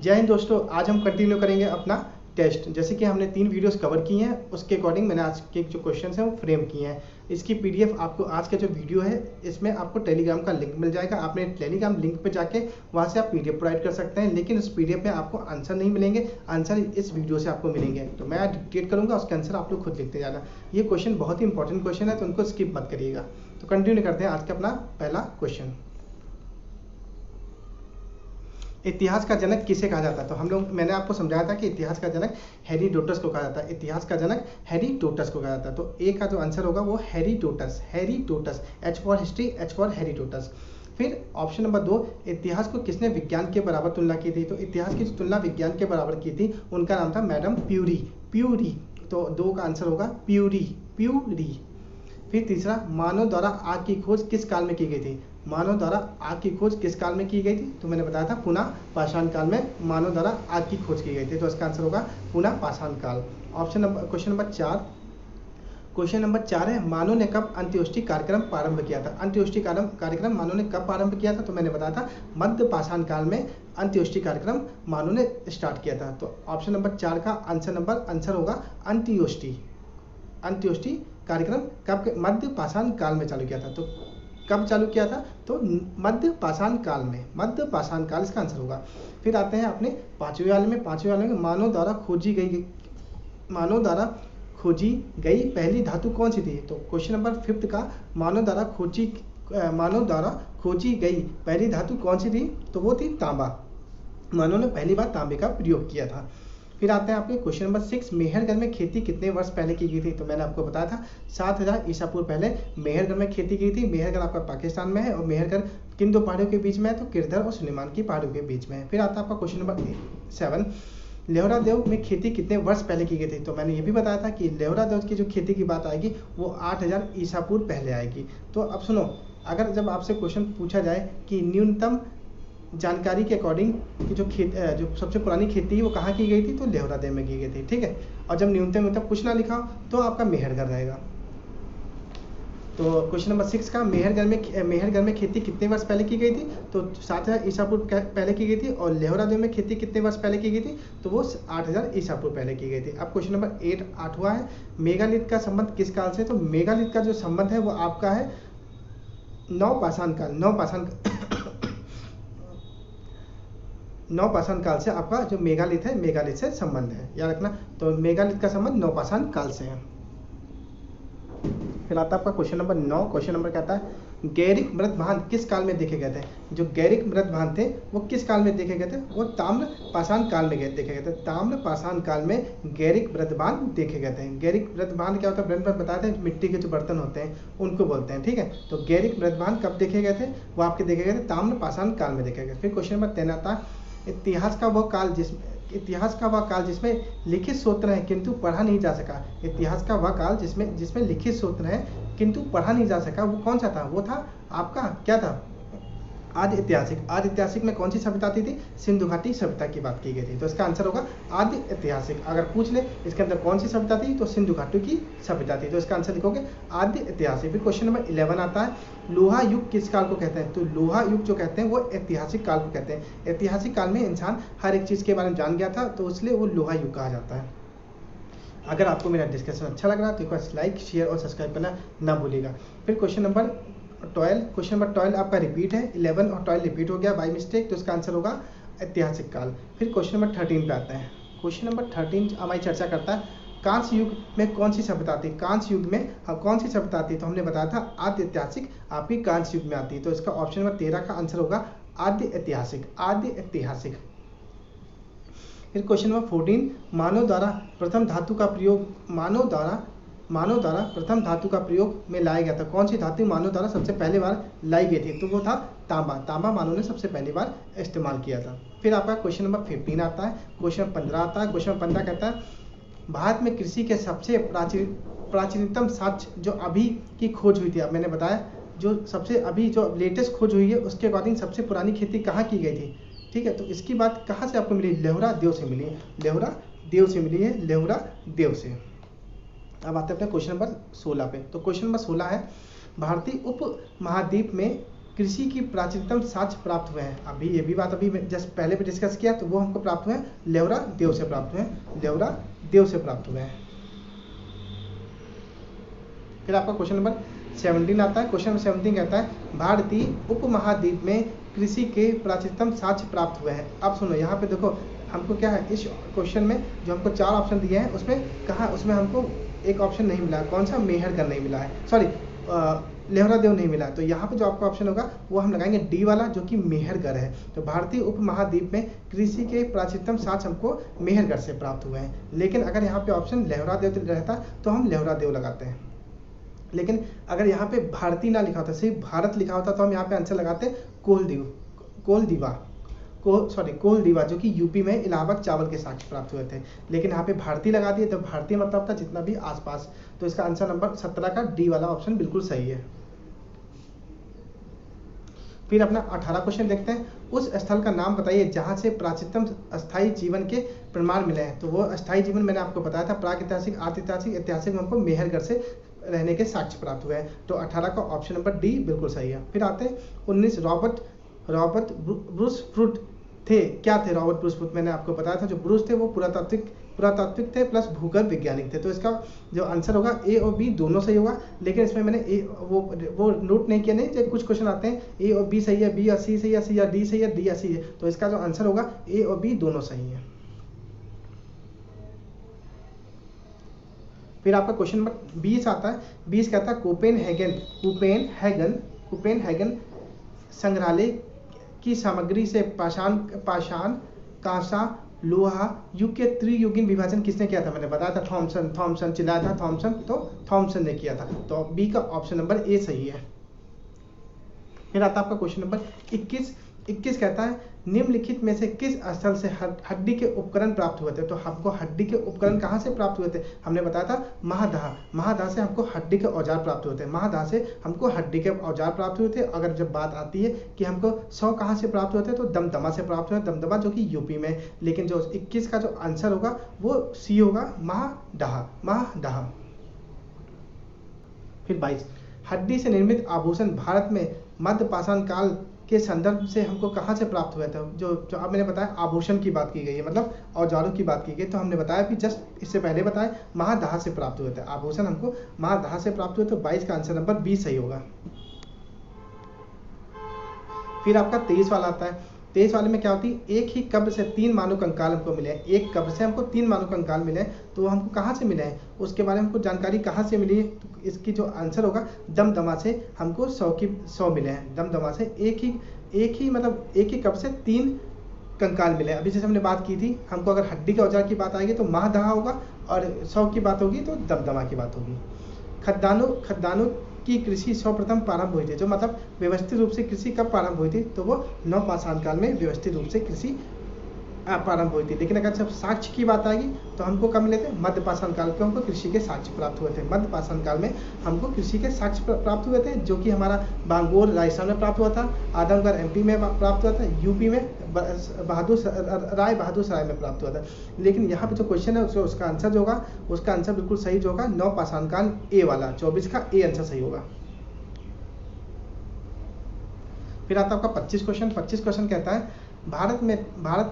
जय हिंद दोस्तों, आज हम कंटिन्यू करेंगे अपना टेस्ट। जैसे कि हमने 3 वीडियोस कवर की हैं, उसके अकॉर्डिंग मैंने आज के जो क्वेश्चंस हैं वो फ्रेम किए हैं। इसकी पीडीएफ आपको आज का जो वीडियो है इसमें आपको टेलीग्राम का लिंक मिल जाएगा। आपने टेलीग्राम लिंक पे जाके वहाँ से आप पीडीएफ प्रोवाइड कर सकते हैं, लेकिन उस पीडीएफ में आपको आंसर नहीं मिलेंगे, आंसर इस वीडियो से आपको मिलेंगे। तो मैं डिक्टेट करूँगा, उसके आंसर आप लोग खुद लिखते जाना। ये क्वेश्चन बहुत ही इंपॉर्टेंट क्वेश्चन है, तो उनको स्किप मत करिएगा। तो कंटिन्यू करते हैं आज का अपना पहला क्वेश्चन। इतिहास का जनक किसे कहा जाता है? तो मैंने आपको समझाया था कि इतिहास का जनक हेरोडोटस को कहा जाता है। इतिहास का जनक हेरोडोटस को कहा जाता है। तो ए का जो आंसर होगा वो Herodotus, H for history, H for Herodotus. फिर ऑप्शन नंबर 2, इतिहास को किसने विज्ञान के बराबर तुलना की थी? तो इतिहास की तुलना विज्ञान के बराबर की थी, उनका नाम था मैडम प्यूरी। तो 2 का आंसर होगा प्यूरी। फिर तीसरा, मानव द्वारा आग की खोज किस काल में की गई थी? मानव द्वारा आग की खोज किस काल में की गई थी? तो मैंने बताया था पुनः पाषाण काल में मानव द्वारा आग की खोज की गई थी। तो इसका आंसर होगा पुनः पाषाण काल। क्वेश्चन नंबर 4 है, मानव ने कब अंत्योष्टि कार्यक्रम प्रारंभ किया था? अंत्योष्टि कार्यक्रम मानव ने कब प्रारंभ किया था? तो मैंने बताया था मध्य पाषाण काल में अंत्योष्टि कार्यक्रम मानव ने स्टार्ट किया था। तो ऑप्शन नंबर 4 का आंसर होगा अंत्योष्टि कार्यक्रम कब? मध्य पाषाण काल में चालू किया था। तो कब चालू किया था? तो मध्य पाषाण काल इसका आंसर होगा। फिर आते हैं अपने पांचवें वाले में मानव द्वारा खोजी गई पहली धातु कौन सी थी? तो क्वेश्चन नंबर 5 का, मानव द्वारा खोजी गई पहली धातु कौन सी थी? तो वो थी तांबा। मानव ने पहली बार तांबे का प्रयोग किया था। फिर आते हैं आपके क्वेश्चन नंबर 6, मेहरगढ़ में खेती कितने वर्ष पहले की गई थी? तो मैंने आपको बताया था 7000 ईसा पूर्व पहले मेहरगढ़ में खेती की थी। मेहरगढ़ आपका पाकिस्तान में है, और मेहरगढ़ किन 2 पहाड़ियों के बीच में है? तो किरधर और सुलेमान की पहाड़ियों के बीच में है। फिर आता है आपका क्वेश्चन नंबर 7, लेहरा देव में खेती कितने वर्ष पहले की गई थी? तो मैंने ये भी बताया था कि लेहरा देव की जो खेती की बात आएगी वो 8000 ईसा पूर्व पहले आएगी। तो अब सुनो, अगर जब आपसे क्वेश्चन पूछा जाए कि न्यूनतम जानकारी के अकॉर्डिंग कि जो सबसे पुरानी खेती है वो कहाँ की गई थी? तो लेहरा देव में की गई थी, ठीक है। और जब न्यूनतम कुछ ना लिखा तो आपका मेहरगढ़ रहेगा। तो क्वेश्चन नंबर 6 का, मेहरगढ़ में खेती कितने वर्ष पहले की गई थी? तो 7000 ईसा पूर्व पहले की गई थी। और लेहरा देव में खेती कितने वर्ष पहले की गई थी? तो वो 8000 ईसा पूर्व पहले की गई थी। अब क्वेश्चन नंबर 8वां है, मेगालिथ का संबंध किस काल से? तो मेगालिथ का जो संबंध है वो आपका है नवपाषाण काल से आपका जो मेगालिथ है, मेगालिथ से संबंध है, याद रखना। तो मेगालिथ का संबंध नवपाषाण काल से है। फिर आता है आपका क्वेश्चन नंबर 9। क्वेश्चन नंबर कहता है, गैरिक मृतभांड किस काल में देखे गए थे? जो गैरिक मृतभांड थे वो किस काल में देखे गए थे? वो ताम्र पाषाण काल में देखे गए थे। ताम्र पाषाण काल में गैरिक मृतभांड देखे गए थे। गैरिक मृतभांड क्या होता है? ब्रह्म बताते हैं, मिट्टी के जो बर्तन होते हैं उनको बोलते हैं, ठीक है। तो गैरिक मृतभांड कब देखे गए थे? वो आपके देखे गए थे ताम्र पाषाण काल में देखे गए। फिर क्वेश्चन नंबर 10 आता है, इतिहास का वह काल जिसमें लिखित सूत्र है किंतु पढ़ा नहीं जा सका। इतिहास का वह काल जिसमें लिखित सूत्र है किंतु पढ़ा नहीं जा सका, वो कौन सा था? वो था आपका क्या था? आदि ऐतिहासिक में कौन सी सभ्यता आती थी? सिंधु घाटी सभ्यता की बात की गई थी। तो इसका आंसर होगा आदि ऐतिहासिक। अगर पूछ ले इसके अंदर कौन सी सभ्यता थी, तो सिंधु घाटी की सभ्यता थी। तो इसका आंसर लिखोगे आदि ऐतिहासिक। फिर क्वेश्चन नंबर 11 आता है, लोहा युग किस काल को कहते हैं? तो लोहा युग जो कहते हैं वो ऐतिहासिक काल को कहते हैं। ऐतिहासिक काल में इंसान हर एक चीज़ के बारे में जान गया था, तो इसलिए वो लोहा युग कहा जाता है। अगर आपको मेरा डिस्कशन अच्छा लग रहा है तो एक बार लाइक, शेयर और सब्सक्राइब करना ना भूलिएगा। फिर क्वेश्चन नंबर 12 आपका रिपीट है। 11 और 12 रिपीट हो गया बाय मिस्टेक, तो इसका आंसर होगा ऐतिहासिक काल। फिर क्वेश्चन नंबर 13 पे आते हैं। क्वेश्चन नंबर 13 हमारी चर्चा करता है, कांस्य युग में कौन सी सभ्यता आती है? कांस्य युग में कौन सी सभ्यता आती है? तो हमने बताया था आदि ऐतिहासिक आपकी कांस्य युग में आती है। तो इसका ऑप्शन नंबर 13 का आंसर होगा आदि ऐतिहासिक। फिर क्वेश्चन नंबर 14, मानव द्वारा प्रथम धातु का प्रयोग में लाया गया था। कौन सी धातु मानव द्वारा सबसे पहली बार लाई गई थी? तो वो था तांबा मानव ने सबसे पहली बार इस्तेमाल किया था। फिर आपका क्वेश्चन नंबर 15 आता है। क्वेश्चन 15 आता है। क्वेश्चन 15 कहता है, भारत में कृषि के सबसे प्राचीनतम साक्ष्य जो अभी की खोज हुई थी। अब मैंने बताया जो सबसे अभी जो लेटेस्ट खोज हुई है उसके अकॉर्डिंग सबसे पुरानी खेती कहाँ की गई थी, ठीक है। तो इसकी बात कहाँ से आपको मिली? लेहरा देव से मिली है। अब आते हैं अपने क्वेश्चन नंबर 16 पे। तो क्वेश्चन नंबर 16 है, भारतीय उप महाद्वीप में कृषि की प्राचीनतम साक्ष्य प्राप्त हुए हैं। अभी ये भी बात अभी जस्ट पहले भी डिस्कस किया, तो वो हमको प्राप्त हुए हैं लेवरा देव से प्राप्त हुए हैं, लेवरा देव से प्राप्त हुए हैं। फिर आपका क्वेश्चन नंबर 17 आता है। क्वेश्चन नंबर 17 कहता है भारतीय उपमहाद्वीप में कृषि के प्राचीनतम साक्ष्य प्राप्त हुए हैं। अब सुनो, यहाँ पे देखो हमको क्या है, इस क्वेश्चन में जो हमको 4 ऑप्शन दिए हैं उसमें कहा, उसमें हमको एक ऑप्शन नहीं मिला, कौन सा, मेहरगढ़ नहीं मिला है, सॉरी लेवरा देव नहीं मिला है। तो यहाँ पे जो आपका ऑप्शन होगा वो हम लगाएंगे डी वाला, जो कि मेहरगढ़ है। तो भारतीय उपमहाद्वीप में कृषि के प्राचीनतम साक्ष्य हमको मेहरगढ़ से प्राप्त हुए हैं। लेकिन अगर यहाँ पे ऑप्शन लेवरा देव रहता तो हम लेवरा देव लगाते हैं, लेकिन अगर यहाँ पे भारतीय ना लिखा होता, सिर्फ भारत लिखा होता, तो हम यहाँ पे आंसर लगाते कोलदीवा, जो कि यूपी में इलाहाबाद चावल के साक्ष्य प्राप्त हुए थे। लेकिन यहाँ पे भारतीय लगा दिए, तो भारतीय मतलब था जितना भी आसपास। तो इसका आंसर नंबर 17 का डी वाला ऑप्शन बिल्कुल सही है। फिर अपना 18 क्वेश्चन देखते हैं। उस स्थल का नाम बताइए जहाँ से प्राचीनतम अस्थायी जीवन के प्रमाण मिले हैं। तो वो अस्थायी जीवन मैंने आपको बताया था, प्राक ऐतिहासिक, आतिहासिक, ऐतिहासिक में हमको मेहरगढ़ से रहने के साक्ष्य प्राप्त हुए हैं। तो 18 का ऑप्शन नंबर डी बिल्कुल सही है। फिर आते हैं 19, रॉबर्ट ब्रूस फ्रूट थे, क्या थे रॉबर्ट ब्रूस फ्रूट? मैंने आपको बताया था जो ब्रूस थे वो पुरातात्विक थे प्लस भूगर्भ वैज्ञानिक थे। तो इसका जो आंसर होगा ए और बी दोनों सही होगा, लेकिन इसमें मैंने वो नोट नहीं किया, नहीं जब कुछ क्वेश्चन आते हैं ए और बी सही है, बी या सी सही है, सी या डी सही है, डी या सी है। तो इसका जो आंसर होगा ए और बी दोनों सही है। फिर आपका क्वेश्चन नंबर 20 आता है। 20 कहता है कोपेनहेगन संग्रहालय की सामग्री से पाषाण, कांसा, लोहा युग के त्रियुगीन विभाजन किसने किया था? मैंने बताया था थॉमसन चिल्लाया था थॉमसन, तो थॉमसन ने किया था। तो बी का ऑप्शन नंबर ए सही है। फिर आता है आपका क्वेश्चन नंबर 21 कहता है निम्नलिखित में से किस स्थल से हड्डी के उपकरण प्राप्त हुए थे? तो हमको हड्डी के उपकरण कहाँ से प्राप्त हुए थे? हमने बताया था महादाह से हमको हड्डी के औजार प्राप्त हुए थे, महादाह से हमको हड्डी के औजार प्राप्त हुए थे। अगर जब बात आती है कि हमको 100 कहाँ से प्राप्त हुए थे, तो दमदमा से प्राप्त हुए, दमदमा जो कि यूपी में। लेकिन जो 21 का जो आंसर होगा वो सी होगा, महादाह। फिर 22, हड्डी से निर्मित आभूषण भारत में मध्य पाषाण काल के संदर्भ से हमको कहाँ से प्राप्त हुआ था? जो अब मैंने बताया आभूषण की बात की गई है, मतलब औजारों की बात की गई। तो हमने बताया भी जस्ट इससे पहले बताया महादाह से प्राप्त हुए थे, आभूषण हमको महादाह से प्राप्त हुए। तो 22 का आंसर नंबर बी सही होगा। फिर आपका 23 वाला आता है। 23 वाले में क्या होती है, एक ही कब्र से 3 मानव कंकाल हमको मिले हैं। एक कब्र से हमको 3 मानव कंकाल मिले हैं, तो हमको कहाँ से मिले हैं, उसके बारे में हमको जानकारी कहाँ से मिली है? तो इसकी जो आंसर होगा दमदमा से हमको 100 मिले हैं। दमदमा से एक ही कब्र से 3 कंकाल मिले हैं। अभी जैसे हमने बात की थी, हमको अगर हड्डी के औजार की बात आएगी तो महादाह होगा, और 100 की बात होगी तो दमदमा की बात होगी। खद्दानों की कृषि सर्वप्रथम प्रारंभ हुई थी, जो मतलब व्यवस्थित रूप से कृषि कब प्रारंभ हुई थी? तो वो नवपाषाण काल में व्यवस्थित रूप से कृषि प्रारंभ हुई थी। लेकिन अगर जब साक्ष्य की बात आएगी तो हमको कब मिले थे? मध्यपाषाण काल के हमको कृषि के साक्ष्य प्राप्त हुए थे। मध्यपाषाण काल में हमको कृषि के साक्ष्य प्राप्त हुए थे, जो कि हमारा बांगोर राजस्थान में प्राप्त हुआ था, आदमगढ़ एमपी में प्राप्त हुआ था, यूपी में बहादुर सराय में प्राप्त हुआ था। लेकिन यहाँ पे जो क्वेश्चन है उसका आंसर जो होगा, उसका आंसर बिल्कुल सही जो होगा नवपाषाण काल ए वाला, 24 का ए आंसर सही होगा। फिर आता आपका 25 क्वेश्चन कहता है भारत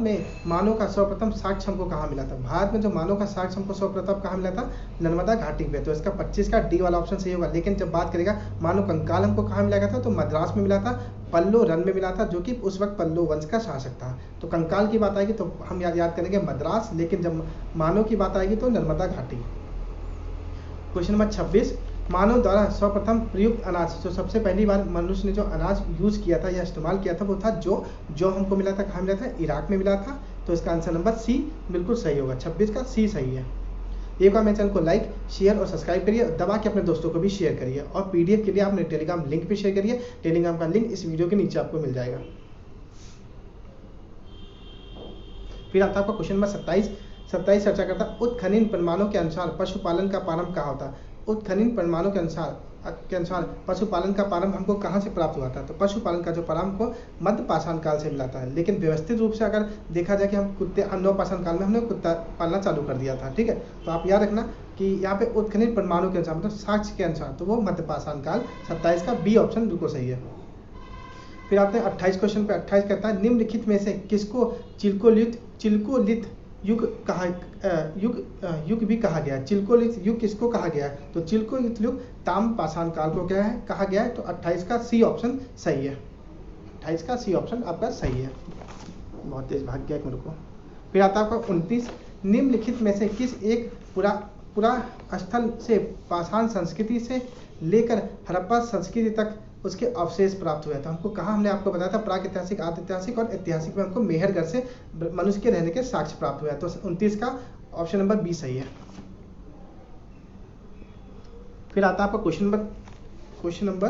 में मानव का सर्वप्रथम साक्ष्य हमको कहाँ मिला था? भारत में जो मानव का साक्ष्य हमको सर्वप्रथम कहाँ मिला था? नर्मदा घाटी पे। तो इसका 25 का डी वाला ऑप्शन सही होगा। लेकिन जब बात करेगा मानव कंकाल हमको कहाँ मिला था, तो मद्रास में मिला था, पल्लो रन में मिला था, जो कि उस वक्त पल्लो वंश का शासक था। तो कंकाल की बात आएगी तो हम याद करेंगे मद्रास, लेकिन जब मानव की बात आएगी तो नर्मदा घाटी। क्वेश्चन नंबर 26, मानव द्वारा सर्वप्रथम प्रयुक्त अनाज, जो सबसे पहली बार मनुष्य ने जो अनाज यूज किया था या इस्तेमाल किया था, वो था जो हमको मिला था, कहाँ मिला था? इराक में मिला था। तो इसका आंसर नंबर सी बिल्कुल सही होगा, 26 का सी सही है। एक बार मेरे चैनल को लाइक, शेयर और सब्सक्राइब करिए, दबा के अपने दोस्तों को भी शेयर करिए, और PDF के लिए आपने टेलीग्राम लिंक भी शेयर करिए। टेलीग्राम का लिंक इस वीडियो के नीचे आपको मिल जाएगा। फिर आता है आपका क्वेश्चन नंबर 27 चर्चा करता है उत्खनन प्रमाणों के अनुसार पशुपालन का प्रारंभ कहाँ होता है? उत्खनन प्रमाणों के अनुसार पशुपालन का प्रारंभ हमको कहाँ से प्राप्त हुआ था? तो पशुपालन का जो प्रारंभ को मध्य पाषाण काल से मिला था। लेकिन व्यवस्थित रूप से अगर देखा जाए कि हम नवपाषाण काल में हमने कुत्ता पालना चालू कर दिया था, ठीक है। तो आप याद रखना कि यहाँ पे उत्खनन प्रमाणों के अनुसार मतलब साक्ष्य के अनुसार, तो वो मध्य पाषाण काल। 27 का बी ऑप्शन बिल्कुल सही है। फिर आते हैं 28 क्वेश्चन पे। 28 कहता है निम्नलिखित में से किसको चिल्कोलिथ युग युग भी कहा गया है। चिल्कोलिथ युग किसको कहा गया है? तो चिल्कोलिथ युग ताम्र पाषाण काल को क्या है कहा गया है। तो 28 का सी ऑप्शन सही है। 28 का सी ऑप्शन आपका सही है। बहुत तेज भाग गया मेरे को। फिर आता है आपका 29, निम्नलिखित में से किस एक पूरा स्थल से पाषाण संस्कृति से लेकर हड़प्पा संस्कृति तक उसके अवशेष प्राप्त हुए। तो हमको कहा, हमने आपको बताया था प्राक ऐतिहासिक, आदि ऐतिहासिक और ऐतिहासिक में हमको मेहरगढ़ से मनुष्य के रहने के साक्ष्य प्राप्त हुआ है। तो 29 का ऑप्शन नंबर बी सही है। फिर आता है आपका क्वेश्चन नंबर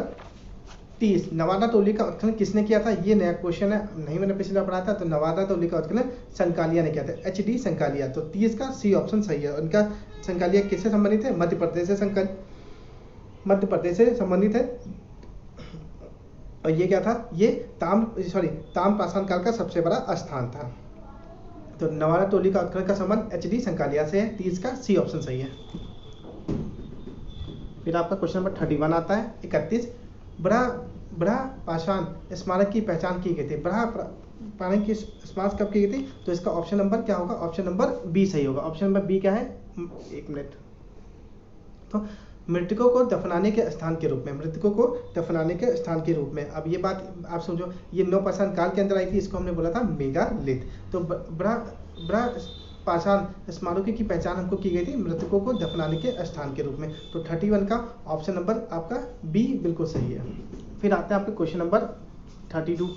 30, नवादा टोली का उत्खनन किसने किया था? ये नया क्वेश्चन है, नहीं मैंने पिछले पढ़ा था। तो नवादा टोली का उत्खनन संकालिया ने किया था, HD संकालिया। तो 30 का सी ऑप्शन सही है। उनका संकालिया किससे संबंधित है? मध्य प्रदेश से संबंधित है। और ये क्या था? ये ताम्र पाषाण काल का सबसे बड़ा स्थान था। तो नवादा टोली का उत्खनन का संबंध HD संकालिया से है। 30 का सी ऑप्शन सही है। फिर आपका क्वेश्चन नंबर 31 आता है। 31, बड़ा पाषाण स्मारक की पहचान की गई थी। बड़ा पाषाण की स्मारक कब की गई थी? तो इसका ऑप्शन नंबर क्या होगा? ऑप्शन नंबर बी सही होगा। ऑप्शन नंबर बी क्या है? एक मिनट। तो मृतकों को दफनाने के स्थान के रूप में, अब ये बात आप समझो, ये नवपाषाण काल के अंदर आई थी। इसको हमने बोला था मेगालिथ। तो बड़ा पाषाण स्मारकों की पहचान हमको की गई थी मृतकों को दफनाने के स्थान के रूप में। तो 31 का ऑप्शन नंबर आपका बी बिल्कुल सही है। फिर आते हैं आपके क्वेश्चन नंबर 32,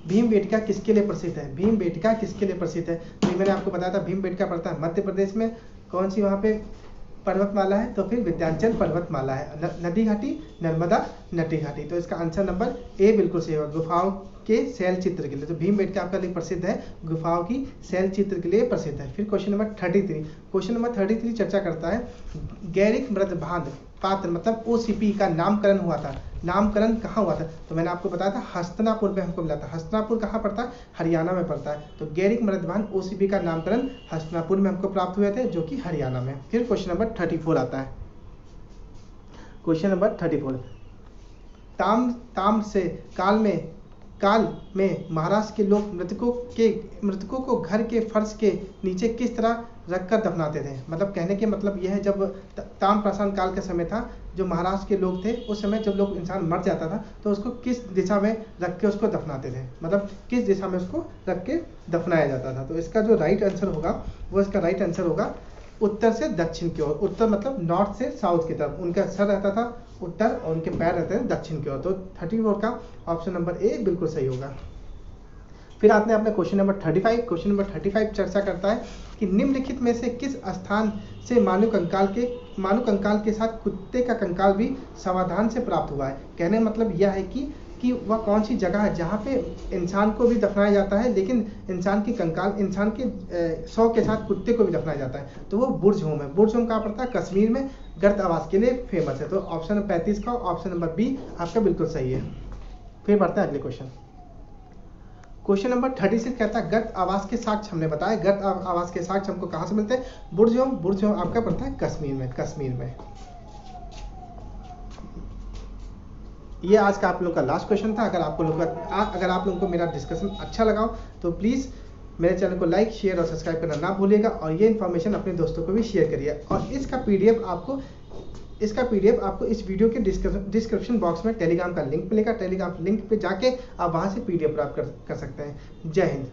भीमबेटका किसके लिए प्रसिद्ध है? भीमबेटका किसके लिए प्रसिद्ध है? तो मैंने आपको बताया था भीमबेटका पड़ता है मध्य प्रदेश में। कौन सी वहाँ पे पर्वतमाला है? तो फिर विंध्याचल पर्वतमाला है। नदी घाटी, नर्मदा नदी घाटी। तो इसका आंसर नंबर ए बिल्कुल सही होगा, गुफाओं के शैल चित्र के लिए। तो भीमबेटका आपका लिए प्रसिद्ध है, गुफाओं की शैल चित्र के लिए प्रसिद्ध है। फिर क्वेश्चन नंबर 33 चर्चा करता है गैरिक मृदभांड पात्र मतलब OCP का नामकरण हुआ था। नामकरण कहाँ हुआ था? तो मैंने आपको बताया था हस्तिनापुर में हमको मिला था। हस्तिनापुर कहाँ पड़ता है? हरियाणा में पड़ता है। तो गैरिक मृदभांड OCP का नामकरण हस्तिनापुर में हमको प्राप्त हुए थे, जो कि हरियाणा में। फिर क्वेश्चन नंबर 34 आता है। क्वेश्चन नंबर 34, ताम्र से काल में महाराष्ट्र के लोग मृतकों को घर के फर्श के नीचे किस तरह रखकर दफनाते थे? मतलब कहने के मतलब यह है, जब ताम्र पाषाण काल का समय था, जो महाराष्ट्र के लोग थे उस समय जब लोग इंसान मर जाता था तो उसको किस दिशा में रख के उसको दफनाते थे? मतलब किस दिशा में उसको रख के दफनाया जाता था? तो इसका जो राइट आंसर होगा वो इसका राइट आंसर होगा उत्तर से दक्षिण की ओर। उत्तर मतलब नॉर्थ से साउथ की तरफ। उनका सर रहता था उत्तर और उनके पैर रहते थे दक्षिण की ओर। तो 34 का ऑप्शन नंबर ए बिल्कुल सही होगा। फिर आते हैं अपने क्वेश्चन नंबर 35। क्वेश्चन नंबर 35 चर्चा करता है कि निम्नलिखित में से किस स्थान से मानव कंकाल के साथ कुत्ते का कंकाल भी समाधान से प्राप्त हुआ है? कहने का मतलब यह है कि वह कौन सी जगह है जहाँ पे इंसान को भी दफनाया जाता है, लेकिन इंसान के शव के साथ कुत्ते को भी दफनाया जाता है। तो वो बुर्ज होम है। बुर्ज होम कहाँ पड़ता है? कश्मीर में, गर्द आवास के लिए फेमस है। तो ऑप्शन 35 का ऑप्शन नंबर बी आपका बिल्कुल सही है। फिर बढ़ते हैं अगले क्वेश्चन। क्वेश्चन नंबर 36 कहता है गर्द आवास के साक्ष्य हमने बताया। गर्द आवास के साक्ष्य हमको कहाँ से मिलते हैं? बुर्ज होम आपका पड़ता है कश्मीर में। ये आज का आप लोगों का लास्ट क्वेश्चन था। अगर आप लोगों को मेरा डिस्कशन अच्छा लगा तो प्लीज़ मेरे चैनल को लाइक, शेयर और सब्सक्राइब करना ना भूलिएगा। और ये इन्फॉर्मेशन अपने दोस्तों को भी शेयर करिए। और इसका पीडीएफ आपको इस वीडियो के डिस्क्रिप्शन बॉक्स में टेलीग्राम का लिंक मिलेगा। टेलीग्राम लिंक पे जाके आप वहाँ से पीडीएफ प्राप्त कर सकते हैं। जय हिंद।